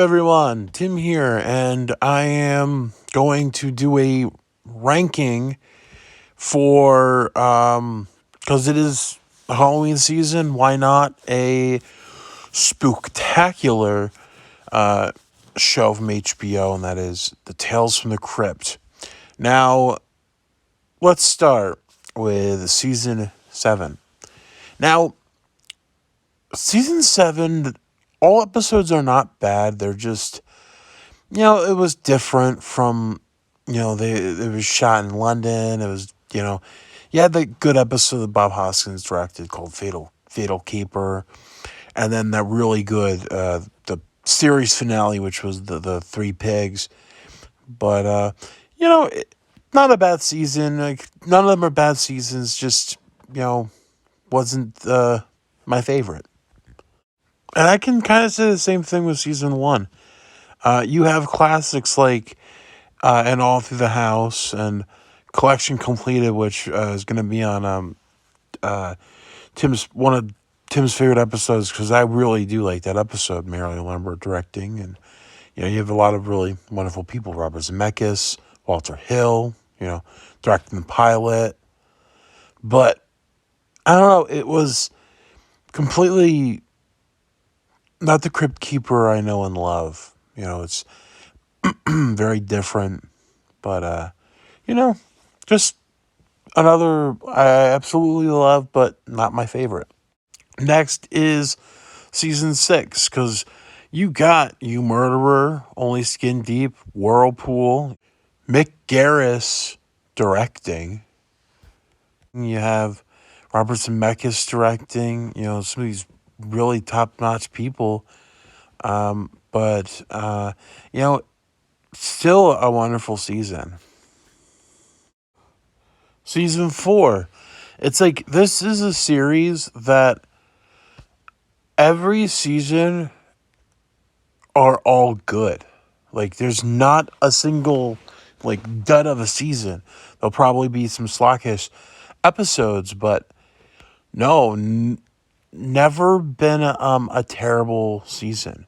everyone, Tim here, and I am going to do a ranking for, because it is Halloween season, why not a spooktacular show from HBO, and that is the Tales from the Crypt. Now, let's start with season 7. Now, season 7, all episodes are not bad, they're just, it was different from, it was shot in London. It was, you had the good episode that Bob Hoskins directed called Fatal Keeper. And then that really good, the series finale, which was the Three Pigs. But, not a bad season. Like, none of them are bad seasons, just, wasn't my favorite. And I can kind of say the same thing with season 1. You have classics like and All Through the House and Collection Completed, which is going to be on one of Tim's favorite episodes, because I really do like that episode. Marilyn Lambert directing, and you have a lot of really wonderful people: Robert Zemeckis, Walter Hill, directing the pilot. But I don't know, it was completely not the Crypt Keeper I know and love. It's very different, but just another I absolutely love, but not my favorite. Next is season 6, because you got You Murderer, Only Skin Deep, Whirlpool, Mick Garris directing. You have Robert Zemeckis directing, some of these really top-notch people. But still a wonderful season. Season 4. It's like, this is a series that every season are all good. Like, there's not a single, dud of a season. There'll probably be some slackish episodes, but no, never been a terrible season.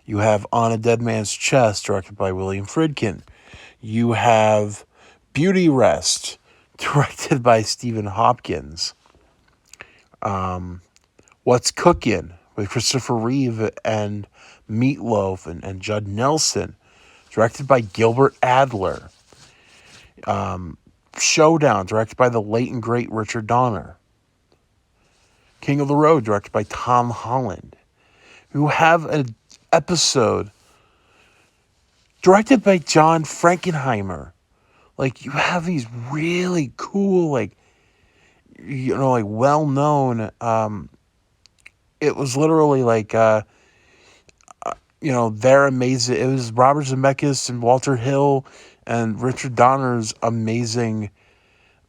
You have On a Dead Man's Chest, directed by William Friedkin. You have Beauty Rest, directed by Stephen Hopkins. What's Cookin' with Christopher Reeve and Meatloaf and Judd Nelson, directed by Gilbert Adler. Showdown, directed by the late and great Richard Donner. King of the Road, directed by Tom Holland. You have an episode directed by John Frankenheimer. You have these really cool, well-known, it was literally they're amazing. It was Robert Zemeckis and Walter Hill and Richard Donner's amazing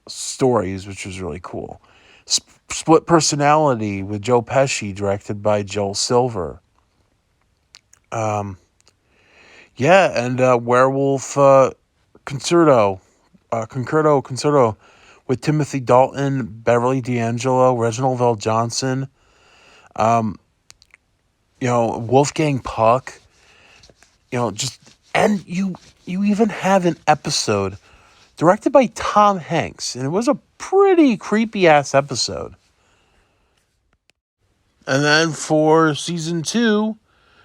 stories, which was really cool. Split Personality with Joe Pesci, directed by Joel Silver. And Werewolf Concerto with Timothy Dalton, Beverly D'Angelo, Reginald Vel Johnson, Wolfgang Puck, and you even have an episode directed by Tom Hanks, and it was a pretty creepy ass episode. And then for season 2,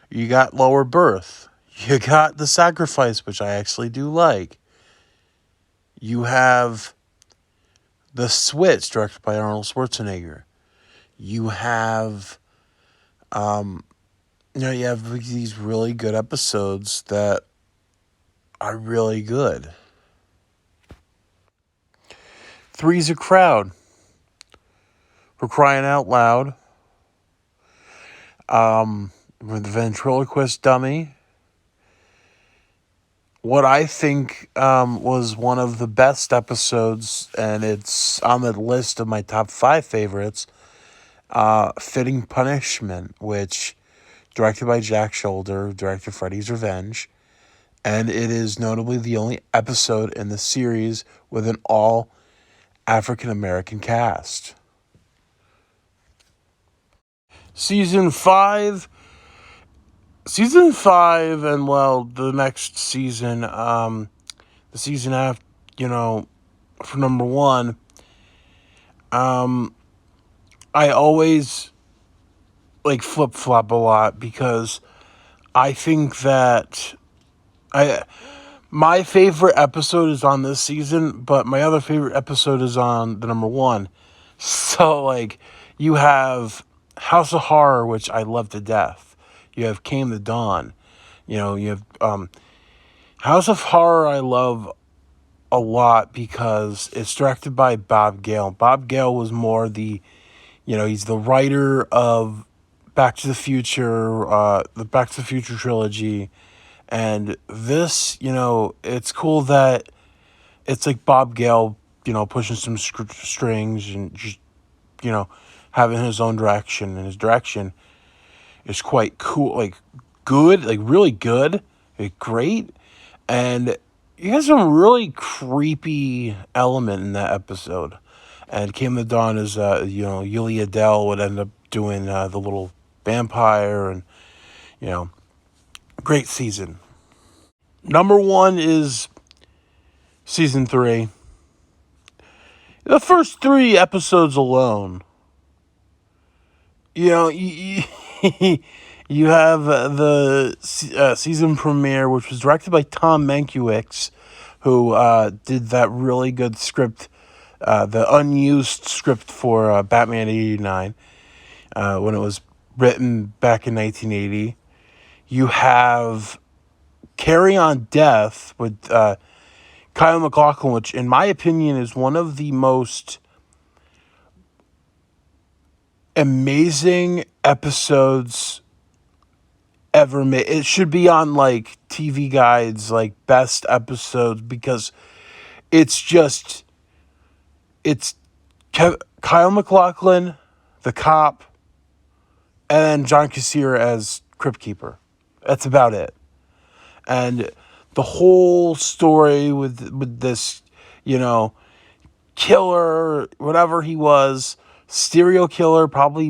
you got Lower Berth. You got The Sacrifice, which I actually do like. You have The Switch, directed by Arnold Schwarzenegger. You have, you have these really good episodes that are really good. Three's a Crowd, for crying out loud. With the ventriloquist dummy. What I think was one of the best episodes, and it's on the list of my top 5 favorites, Fitting Punishment, which directed by Jack Shoulder, directed Freddy's Revenge, and it is notably the only episode in the series with an all African-American cast. Season 5, season 5, and well, the next season, the season after, for number 1, I always like flip flop a lot because I think that I my favorite episode is on this season, but my other favorite episode is on the number 1. So like you have House of Horror, which I love to death. You have Came the Dawn. You have House of Horror I love a lot because it's directed by Bob Gale. Bob Gale was more he's the writer of Back to the Future, the Back to the Future trilogy. And this, it's cool that it's like Bob Gale, pushing some strings and just, having his own direction. And his direction is quite cool, like good, like really good, like great. And you have some really creepy element in that episode. And Came the Dawn is, Yulia Dell would end up doing the little vampire, and, great season. Number 1 is season 3. The first 3 episodes alone, you you have the season premiere, which was directed by Tom Mankiewicz, who did that really good script, the unused script for Batman 89, when it was written back in 1980. You have Carry On Death with Kyle MacLachlan, which in my opinion is one of the most amazing episodes ever made. It should be on like TV Guide's like best episodes because it's Kyle MacLachlan, the cop, and then John Kassir as Crypt Keeper. That's about it. And the whole story with this, killer, whatever he was, serial killer, probably,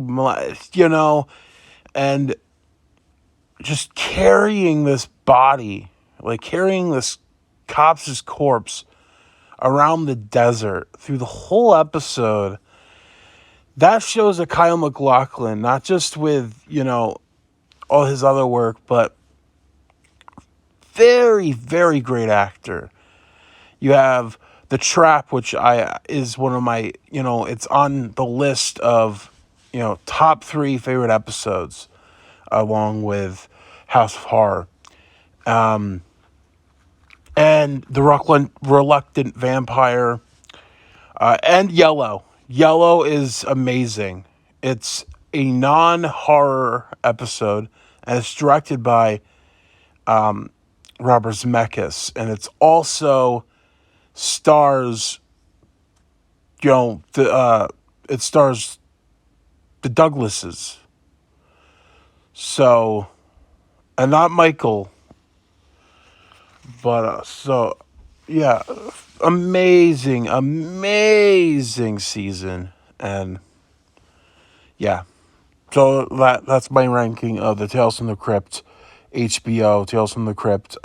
and just carrying this body, like carrying this cop's corpse around the desert through the whole episode. That shows that Kyle MacLachlan, not just with, all his other work, but very, very great actor. You have The Trap, which is one of my, it's on the list of, top 3 favorite episodes, along with House of Horror. And The Reluctant Vampire, and Yellow. Yellow is amazing. It's a non-horror episode, and it's directed by Robert Zemeckis, and it's also stars, it stars the Douglases. So, and not Michael, but yeah, amazing season, and yeah. So that's my ranking of the Tales from the Crypt HBO Tales from the Crypt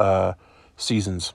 seasons.